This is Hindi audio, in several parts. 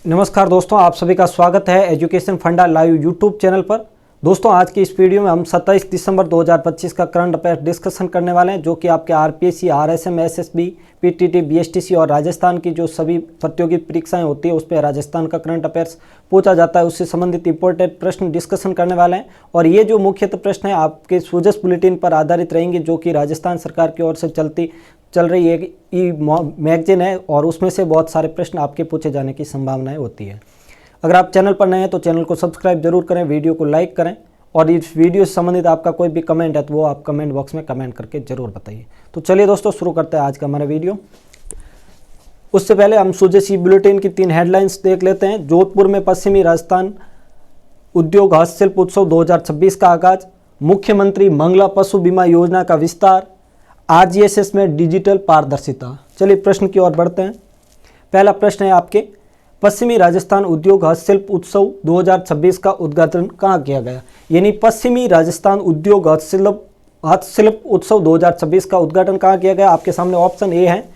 नमस्कार दोस्तों, आप सभी का स्वागत है एजुकेशन फंडा लाइव यूट्यूब चैनल पर। दोस्तों, आज की इस वीडियो में हम 27 दिसंबर 2025 का करंट अफेयर डिस्कशन करने वाले हैं, जो कि आपके RPSC, RSM, SSB, PTT, BSTC और राजस्थान की जो सभी प्रतियोगी परीक्षाएं होती है उस पर राजस्थान का करंट अफेयर्स पूछा जाता है, उससे संबंधित इंपॉर्टेंट प्रश्न डिस्कशन करने वाले हैं। और ये जो मुख्यतः प्रश्न है आपके सूजस बुलेटिन पर आधारित रहेंगे, जो कि राजस्थान सरकार की ओर से चल रही एक ई मैगजीन है और उसमें से बहुत सारे प्रश्न आपके पूछे जाने की संभावनाएं होती है। अगर आप चैनल पर नए हैं तो चैनल को सब्सक्राइब जरूर करें, वीडियो को लाइक करें और इस वीडियो से संबंधित आपका कोई भी कमेंट है तो वो आप कमेंट बॉक्स में कमेंट करके जरूर बताइए। तो चलिए दोस्तों, शुरू करते हैं आज का हमारा वीडियो। उससे पहले हम सूजस ई बुलेटिन की 3 हेडलाइंस देख लेते हैं। जोधपुर में पश्चिमी राजस्थान उद्योग हस्तशिल्प उत्सव 2026 का आगाज, मुख्यमंत्री मंगला पशु बीमा योजना का विस्तार, आरजीएसएस में डिजिटल पारदर्शिता। चलिए प्रश्न की ओर बढ़ते हैं। पहला प्रश्न है आपके, पश्चिमी राजस्थान उद्योग हस्तशिल्प उत्सव 2026 का उद्घाटन कहाँ किया गया? यानी पश्चिमी राजस्थान उद्योग हस्तशिल्प उत्सव 2026 का उद्घाटन कहाँ किया गया? आपके सामने ऑप्शन ए है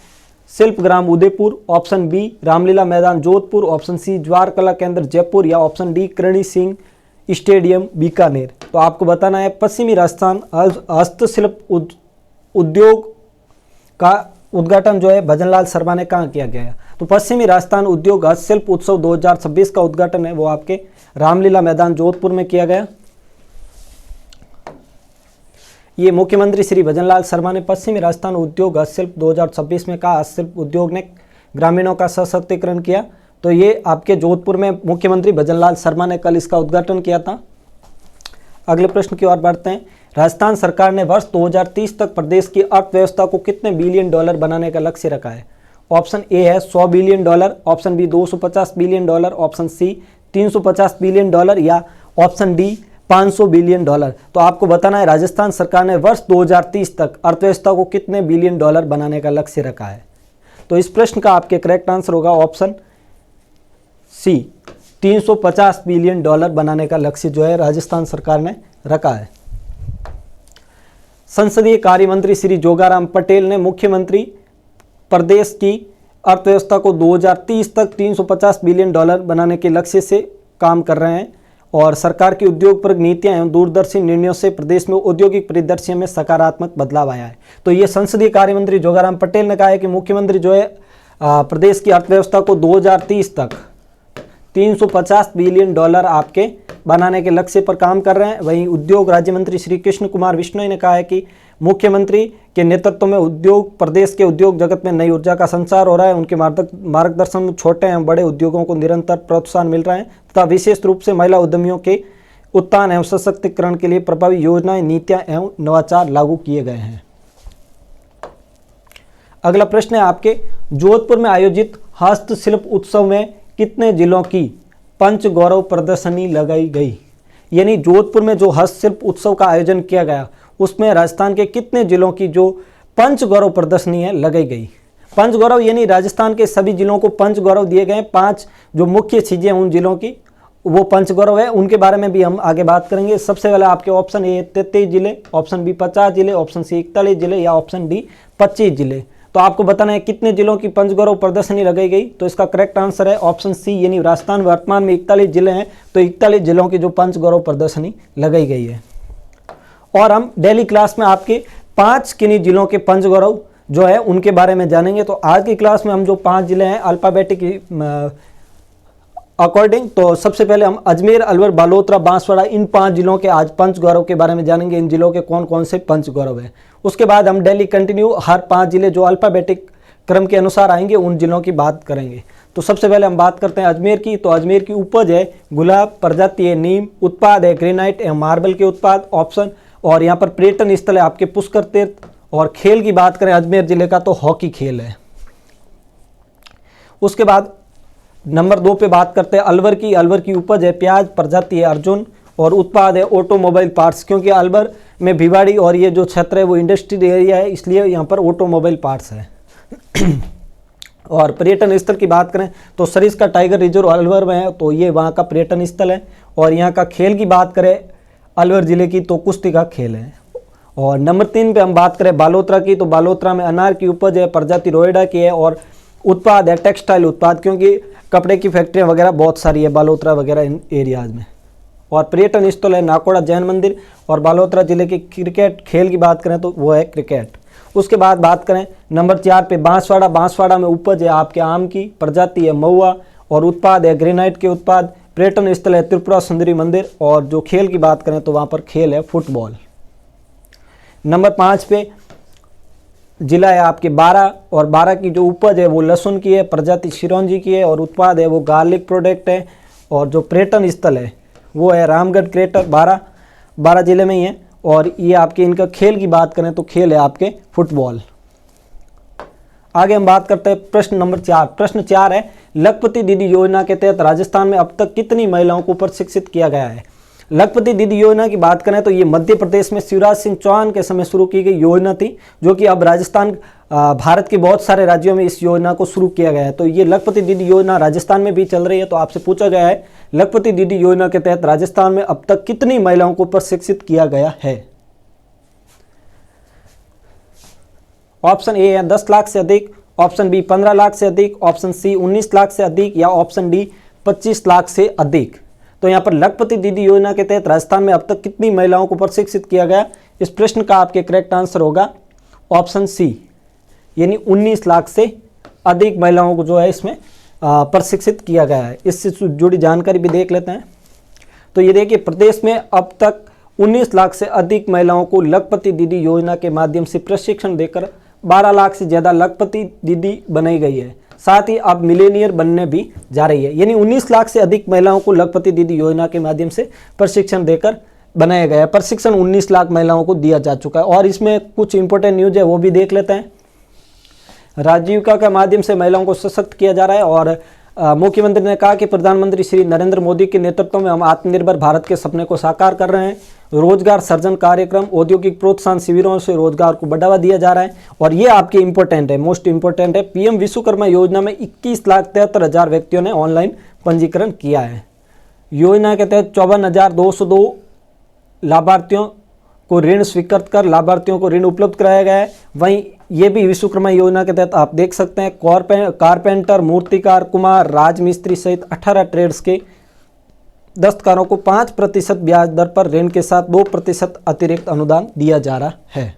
शिल्पग्राम उदयपुर, ऑप्शन बी रामलीला मैदान जोधपुर, ऑप्शन सी ज्वार कला केंद्र जयपुर या option D Karni Singh stadium Bikaner. तो आपको बताना है पश्चिमी राजस्थान हस्तशिल्प उद्योग का उद्घाटन जो है भजनलाल शर्मा ने कहाँ किया गया है? तो पश्चिमी राजस्थान उद्योग हस्तशिल्प उत्सव 2026 का उद्घाटन है वो आपके रामलीला मैदान जोधपुर में किया गया। ये मुख्यमंत्री श्री भजनलाल शर्मा ने पश्चिमी राजस्थान उद्योग हस्तशिल्प 2026 में कहा, हस्तशिल्प उद्योग ने ग्रामीणों का सशक्तिकरण किया। तो ये आपके जोधपुर में मुख्यमंत्री भजनलाल शर्मा ने कल इसका उद्घाटन किया था। अगले प्रश्न की ओर बढ़ते हैं। राजस्थान सरकार ने वर्ष 2030 तक प्रदेश की अर्थव्यवस्था को कितने बिलियन डॉलर बनाने का लक्ष्य रखा है? ऑप्शन ए है 100 billion dollar, option B 250 billion dollar, option C 350 billion dollar या ऑप्शन डी 500 बिलियन डॉलर। तो आपको बताना है राजस्थान सरकार ने वर्ष 2030 तक अर्थव्यवस्था को कितने बिलियन डॉलर बनाने का लक्ष्य रखा है? तो इस प्रश्न का आपके करेक्ट आंसर होगा ऑप्शन सी, 350 बिलियन डॉलर बनाने का लक्ष्य जो है राजस्थान सरकार ने रखा है। संसदीय कार्य मंत्री श्री जोगाराम पटेल ने मुख्यमंत्री प्रदेश की अर्थव्यवस्था को 2030 तक 350 बिलियन डॉलर बनाने के लक्ष्य से काम कर रहे हैं और सरकार की उद्योगपरक नीतियां एवं दूरदर्शी निर्णयों से प्रदेश में औद्योगिक परिदृश्य में सकारात्मक बदलाव आया है। तो ये संसदीय कार्य मंत्री जोगाराम पटेल ने कहा है कि मुख्यमंत्री जो है प्रदेश की अर्थव्यवस्था को 2030 तक 350 बिलियन डॉलर आपके बनाने के लक्ष्य पर काम कर रहे हैं। वहीं उद्योग राज्य मंत्री श्री कृष्ण कुमार विश्नोई ने कहा है कि मुख्यमंत्री के नेतृत्व में प्रदेश के उद्योग जगत में नई ऊर्जा का संचार हो रहा है। उनके मार्गदर्शन में छोटे एवं बड़े उद्योगों को निरंतर प्रोत्साहन मिल रहा है तथा विशेष रूप से महिला उद्यमियों के उत्थान एवं सशक्तिकरण के लिए प्रभावी योजनाएं, नीतियां एवं नवाचार लागू किए गए हैं। अगला प्रश्न है आपके, जोधपुर में आयोजित हस्तशिल्प उत्सव में कितने जिलों की पंच गौरव प्रदर्शनी लगाई गई? यानी जोधपुर में जो हस्तशिल्प उत्सव का आयोजन किया गया उसमें राजस्थान के कितने जिलों की जो पंच गौरव प्रदर्शनी है लगाई गई? पंच गौरव यानी राजस्थान के सभी जिलों को पंच गौरव दिए गए। 5 जो मुख्य चीजें हैं उन जिलों की वो पंच गौरव है, उनके बारे में भी हम आगे बात करेंगे। सबसे पहले आपके ऑप्शन ए 33 जिले, ऑप्शन बी 50 जिले, ऑप्शन सी 41 जिले या ऑप्शन डी 25 जिले। तो आपको बताना है कितने जिलों की पंचगौरव प्रदर्शनी लगाई गई। तो इसका करेक्ट आंसर है ऑप्शन सी, यानी राजस्थान वर्तमान में 41 जिले हैं तो 41 जिलों की जो पंचगौरव प्रदर्शनी लगाई गई है। और हम डेली क्लास में आपके 5 किन्हीं जिलों के पंचगौरव जो है उनके बारे में जानेंगे। तो आज की क्लास में हम जो 5 जिले हैं अल्फाबेटिक अकॉर्डिंग, तो सबसे पहले हम अजमेर, अलवर, बालोतरा, बांसवाड़ा इन 5 जिलों के आज पंचगौरव के बारे में जानेंगे। इन जिलों के कौन कौन से पंचगौरव है। उसके बाद हम डेली कंटिन्यू हर 5 जिले जो अल्फाबेटिक क्रम के अनुसार आएंगे उन जिलों की बात करेंगे। तो सबसे पहले हम बात करते हैं अजमेर की। तो अजमेर की उपज है गुलाब, प्रजाति है नीम, उत्पाद है ग्रेनाइट एवं मार्बल के उत्पाद ऑप्शन। और यहाँ पर पर्यटन स्थल है आपके पुष्कर तीर्थ। और खेल की बात करें अजमेर जिले का तो हॉकी खेल है। उसके बाद नंबर 2 पे बात करते हैं अलवर की। अलवर की उपज है प्याज, प्रजाति है अर्जुन और उत्पाद है ऑटोमोबाइल पार्ट्स, क्योंकि अलवर में भिवाड़ी और ये जो क्षेत्र है वो इंडस्ट्रियल एरिया है इसलिए यहाँ पर ऑटोमोबाइल पार्ट्स है। और पर्यटन स्थल की बात करें तो सरिस्का टाइगर रिजर्व अलवर में है तो ये वहाँ का पर्यटन स्थल है। और यहाँ का खेल की बात करें अलवर जिले की तो कुश्ती का खेल है। और नंबर 3 पे हम बात करें बालोतरा की। तो बालोतरा में अनार की उपज है, प्रजाति रोएडा की है और उत्पाद है टेक्सटाइल उत्पाद, क्योंकि कपड़े की फैक्ट्रियाँ वगैरह बहुत सारी है बालोतरा वगैरह इन एरियाज में। और पर्यटन स्थल है नाकोड़ा जैन मंदिर, और बालोतरा जिले की क्रिकेट खेल की बात करें तो वो है क्रिकेट। उसके बाद बात करें नंबर 4 पे बांसवाड़ा। बांसवाड़ा में उपज है आपके आम की, प्रजाति है महुआ, और उत्पाद है ग्रेनाइट के उत्पाद। पर्यटन स्थल है त्रिपुरा सुंदरी मंदिर, और जो खेल की बात करें तो वहाँ पर खेल है फुटबॉल। नंबर 5 पे जिला है आपके बारा, और बारा की जो उपज है वो लहसुन की है, प्रजाति चिरौंजी की है, और उत्पाद है वो गार्लिक प्रोडक्ट है। और जो पर्यटन स्थल है वो है रामगढ़ क्रेटर, बारा जिले में ही है। और ये आपके इनका खेल की बात करें तो खेल है आपके फुटबॉल। आगे हम बात करते हैं प्रश्न नंबर 4। प्रश्न 4 है लखपति दीदी योजना के तहत राजस्थान में अब तक कितनी महिलाओं को प्रशिक्षित किया गया है। लखपति दीदी योजना की बात करें तो ये मध्य प्रदेश में शिवराज सिंह चौहान के समय शुरू की गई योजना थी, जो कि अब राजस्थान भारत के बहुत सारे राज्यों में इस योजना को शुरू किया गया है। तो ये लखपति दीदी योजना राजस्थान में भी चल रही है। तो आपसे पूछा गया है लखपति दीदी योजना के तहत राजस्थान में अब तक कितनी महिलाओं को प्रशिक्षित किया गया है। ऑप्शन ए है 10 लाख से अधिक, ऑप्शन बी 15 लाख से अधिक, ऑप्शन सी 19 लाख से अधिक, या ऑप्शन डी 25 लाख से अधिक। तो यहाँ पर लखपति दीदी योजना के तहत राजस्थान में अब तक कितनी महिलाओं को प्रशिक्षित किया गया, इस प्रश्न का आपके करेक्ट आंसर होगा ऑप्शन सी, यानी 19 लाख से अधिक महिलाओं को जो है इसमें प्रशिक्षित किया गया है। इससे जुड़ी जानकारी भी देख लेते हैं। तो ये देखिए प्रदेश में अब तक 19 लाख से अधिक महिलाओं को लखपति दीदी योजना के माध्यम से प्रशिक्षण देकर 12 लाख से ज़्यादा लखपति दीदी बनाई गई है। साथ ही अब मिलेनियर बनने भी जा रही है, यानी 19 लाख से अधिक महिलाओं को लखपति दीदी योजना के माध्यम से प्रशिक्षण देकर बनाया गया है। प्रशिक्षण 19 लाख महिलाओं को दिया जा चुका है। और इसमें कुछ इंपॉर्टेंट न्यूज है वो भी देख लेते हैं। राजीविका के माध्यम से महिलाओं को सशक्त किया जा रहा है, और मुख्यमंत्री ने कहा कि प्रधानमंत्री श्री नरेंद्र मोदी के नेतृत्व में हम आत्मनिर्भर भारत के सपने को साकार कर रहे हैं। रोजगार सृजन कार्यक्रम, औद्योगिक प्रोत्साहन शिविरों से रोजगार को बढ़ावा दिया जा रहा है। और ये आपके इंपॉर्टेंट है, मोस्ट इंपॉर्टेंट है, पीएम विश्वकर्मा योजना में 21,73,000 व्यक्तियों ने ऑनलाइन पंजीकरण किया है। योजना के तहत 54,202 लाभार्थियों को ऋण स्वीकृत कर लाभार्थियों को ऋण उपलब्ध कराया गया है। वहीं ये भी विश्वकर्मा योजना के तहत आप देख सकते हैं कारपेंटर, मूर्तिकार, कुम्हार, राजमिस्त्री सहित 18 ट्रेड्स के दस्तकारों को 5% ब्याज दर पर ऋण के साथ 2% अतिरिक्त अनुदान दिया जा रहा है।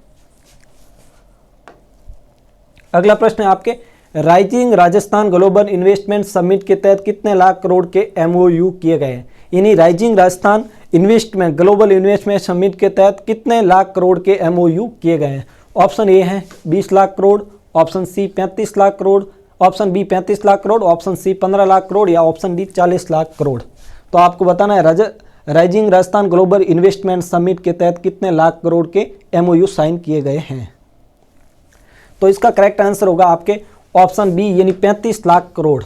अगला प्रश्न है आपके rising Rajasthan global investment summit के तहत कितने लाख करोड़ के MOU किए गए हैं। यानी rising Rajasthan investment global investment summit के तहत कितने लाख करोड़ के MOU किए गए हैं। ऑप्शन ए है 20 lakh crore, option C 35 lakh crore, option B 35 lakh crore, option C 15 lakh crore, या ऑप्शन डी 40 लाख करोड़। तो आपको बताना है rising Rajasthan global investment summit के तहत कितने लाख करोड़ के MOU साइन किए गए हैं। तो इसका करेक्ट आंसर होगा आपके ऑप्शन बी, यानी 35 लाख करोड़।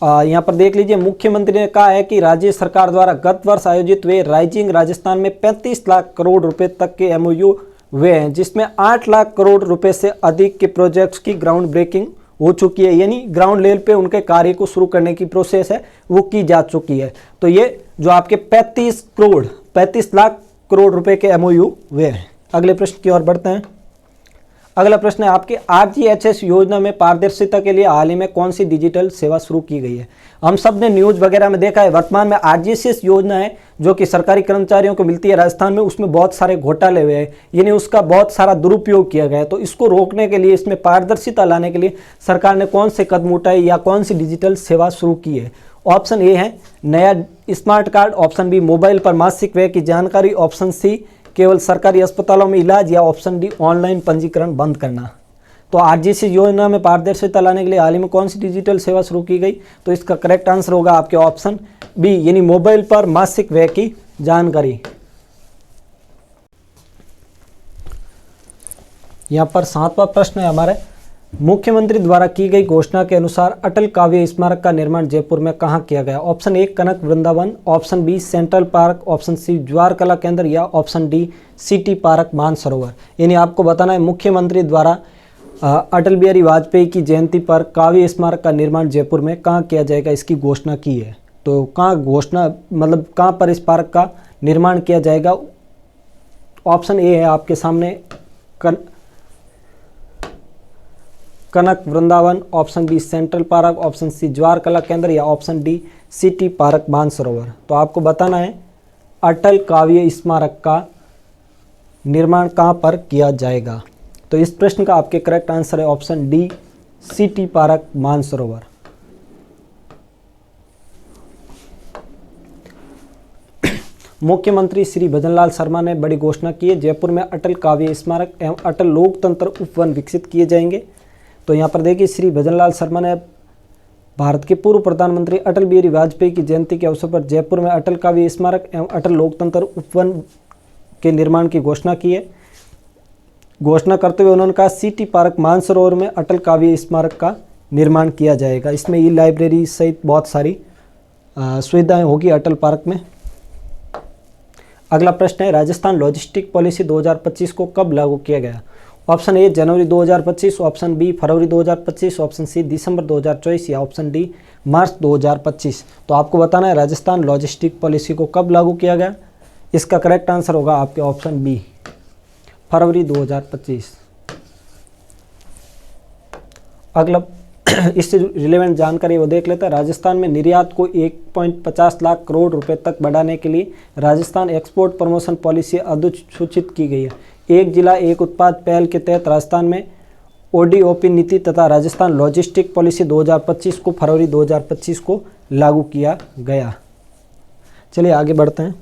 यहाँ पर देख लीजिए मुख्यमंत्री ने कहा है कि राज्य सरकार द्वारा गत वर्ष आयोजित हुए राइजिंग राजस्थान में 35 लाख करोड़ रुपए तक के MOU हुए हैं, जिसमें 8 लाख करोड़ रुपए से अधिक के प्रोजेक्ट्स की ग्राउंड ब्रेकिंग हो चुकी है, यानी ग्राउंड लेवल पे उनके कार्य को शुरू करने की प्रोसेस है वो की जा चुकी है। तो ये जो आपके 35 लाख करोड़ रुपए के MOU हुए हैं। अगले प्रश्न की ओर बढ़ते हैं। अगला प्रश्न है आपके RGHS योजना में पारदर्शिता के लिए हाल ही में कौन सी डिजिटल सेवा शुरू की गई है। हम सब ने न्यूज वगैरह में देखा है, वर्तमान में RGHS योजना है जो कि सरकारी कर्मचारियों को मिलती है राजस्थान में, उसमें बहुत सारे घोटाले हुए हैं, यानी उसका बहुत सारा दुरुपयोग किया गया है। तो इसको रोकने के लिए, इसमें पारदर्शिता लाने के लिए सरकार ने कौन से कदम उठाए या कौन सी डिजिटल सेवा शुरू की है। ऑप्शन ए है नया smart card, option B mobile पर मासिक व्यय की जानकारी, ऑप्शन सी केवल सरकारी अस्पतालों में इलाज, या ऑप्शन डी ऑनलाइन पंजीकरण बंद करना। तो RGHS योजना में पारदर्शिता लाने के लिए हाल ही में कौन सी डिजिटल सेवा शुरू की गई। तो इसका करेक्ट आंसर होगा आपके ऑप्शन बी, यानी मोबाइल पर मासिक व्यय की जानकारी। यहाँ पर 7वां प्रश्न है हमारे मुख्यमंत्री द्वारा की गई घोषणा के अनुसार अटल काव्य स्मारक का निर्माण जयपुर में कहाँ किया गया। Option A Kanak Vrindavan, option B central park, option C Jawahar Kala Kendra, या option D city park Mansarovar. यानी आपको बताना है मुख्यमंत्री द्वारा अटल बिहारी वाजपेयी की जयंती पर काव्य स्मारक का निर्माण जयपुर में कहाँ किया जाएगा, इसकी घोषणा की है। तो कहाँ घोषणा मतलब कहाँ पर इस पार्क का निर्माण किया जाएगा। ऑप्शन ए है आपके सामने Kanak Vrindavan, option B central park, option C Jawahar Kala Kendra या option D city park Mansarovar. तो आपको बताना है अटल काव्य स्मारक का निर्माण कहाँ पर किया जाएगा। तो इस प्रश्न का आपके करेक्ट आंसर है option D city park Mansarovar. मुख्यमंत्री श्री भजनलाल शर्मा ने बड़ी घोषणा की है, जयपुर में अटल काव्य स्मारक एवं अटल लोकतंत्र उपवन विकसित किए जाएंगे। तो यहाँ पर देखिए श्री भजनलाल शर्मा ने भारत के पूर्व प्रधानमंत्री अटल बिहारी वाजपेयी की जयंती के अवसर पर जयपुर में अटल काव्य स्मारक एवं अटल लोकतंत्र उपवन के निर्माण की घोषणा की है। घोषणा करते हुए उन्होंने कहा सिटी पार्क मानसरोवर में अटल काव्य स्मारक का निर्माण किया जाएगा। इसमें ई लाइब्रेरी सहित बहुत सारी सुविधाएं होगी अटल पार्क में। अगला प्रश्न है राजस्थान लॉजिस्टिक पॉलिसी 2025 को कब लागू किया गया। ऑप्शन ए जनवरी 2025, ऑप्शन बी फरवरी 2025, ऑप्शन सी दिसंबर 2024 या ऑप्शन डी मार्च 2025। तो आपको बताना है राजस्थान लॉजिस्टिक पॉलिसी को कब लागू किया गया। इसका करेक्ट आंसर होगा आपके ऑप्शन बी फरवरी 2025। अगला इससे रिलेवेंट जानकारी वो देख लेते हैं। राजस्थान में निर्यात को 1.50 लाख करोड़ रुपए तक बढ़ाने के लिए राजस्थान एक्सपोर्ट प्रमोशन पॉलिसी अधिसूचित की गई है। एक जिला एक उत्पाद पहल के तहत राजस्थान में ओडीओपी नीति तथा राजस्थान लॉजिस्टिक पॉलिसी 2025 को फरवरी 2025 को लागू किया गया। चलिए आगे बढ़ते हैं।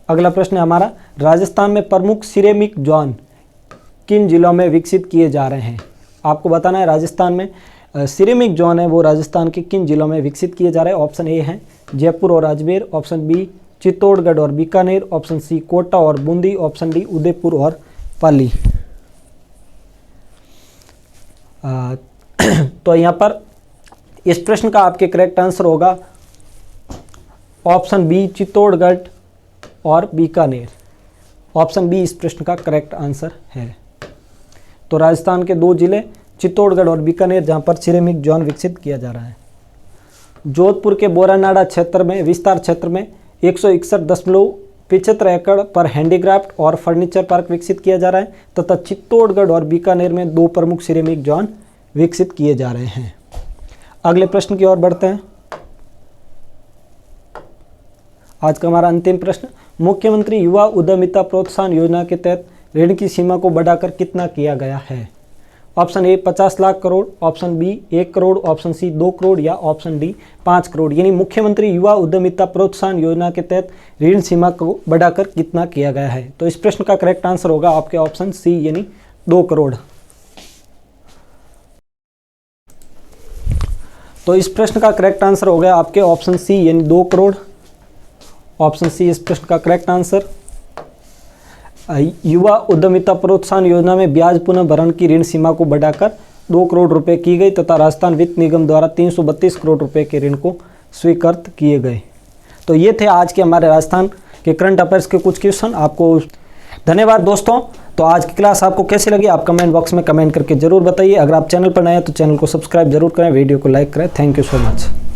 अगला प्रश्न है हमारा राजस्थान में प्रमुख सिरेमिक जोन किन जिलों में विकसित किए जा रहे हैं। आपको बताना है राजस्थान में सिरेमिक जोन है वो राजस्थान के किन जिलों में विकसित किए जा रहे हैं। ऑप्शन ए है जयपुर और अजमेर, ऑप्शन बी चित्तौड़गढ़ और बीकानेर, ऑप्शन सी कोटा और बूंदी, ऑप्शन डी उदयपुर और पाली। तो यहाँ पर इस प्रश्न का आपके करेक्ट आंसर होगा ऑप्शन बी चित्तौड़गढ़ और बीकानेर। ऑप्शन बी इस प्रश्न का करेक्ट आंसर है। तो राजस्थान के दो जिले चित्तौड़गढ़ और बीकानेर जहां पर सिरेमिक जोन विकसित किया जा रहा है। जोधपुर के बोरानाड़ा क्षेत्र में विस्तार क्षेत्र में 161.75 एकड़ पर हैंडीक्राफ्ट और फर्नीचर पार्क विकसित किया जा रहा है तथा चित्तौड़गढ़ और बीकानेर में दो प्रमुख सिरेमिक जोन विकसित किए जा रहे हैं। अगले प्रश्न की ओर बढ़ते हैं। आज का हमारा अंतिम प्रश्न मुख्यमंत्री युवा उद्यमिता प्रोत्साहन योजना के तहत ऋण की सीमा को बढ़ाकर कितना किया गया है। Option A 50 lakh crore, option B 1 crore, option C 2 crore या ऑप्शन डी 5 करोड़। यानी मुख्यमंत्री युवा उद्यमिता प्रोत्साहन योजना के तहत ऋण सीमा को बढ़ाकर कितना किया गया है। तो इस प्रश्न का करेक्ट आंसर होगा आपके ऑप्शन सी यानी 2 करोड़। तो इस प्रश्न का करेक्ट आंसर हो गया आपके ऑप्शन सी यानी 2 करोड़। ऑप्शन सी इस प्रश्न का करेक्ट आंसर। युवा उद्यमिता प्रोत्साहन योजना में ब्याज पुनः भरण की ऋण सीमा को बढ़ाकर 2 करोड़ रुपए की गई तथा राजस्थान वित्त निगम द्वारा 332 करोड़ रुपए के ऋण को स्वीकृत किए गए। तो ये थे आज के हमारे राजस्थान के करंट अफेयर्स के कुछ क्वेश्चन। आपको धन्यवाद दोस्तों। तो आज की क्लास आपको कैसी लगी आप कमेंट बॉक्स में कमेंट करके जरूर बताइए। अगर आप चैनल पर नए हैं तो चैनल को सब्सक्राइब जरूर करें, वीडियो को लाइक करें। Thank you so much.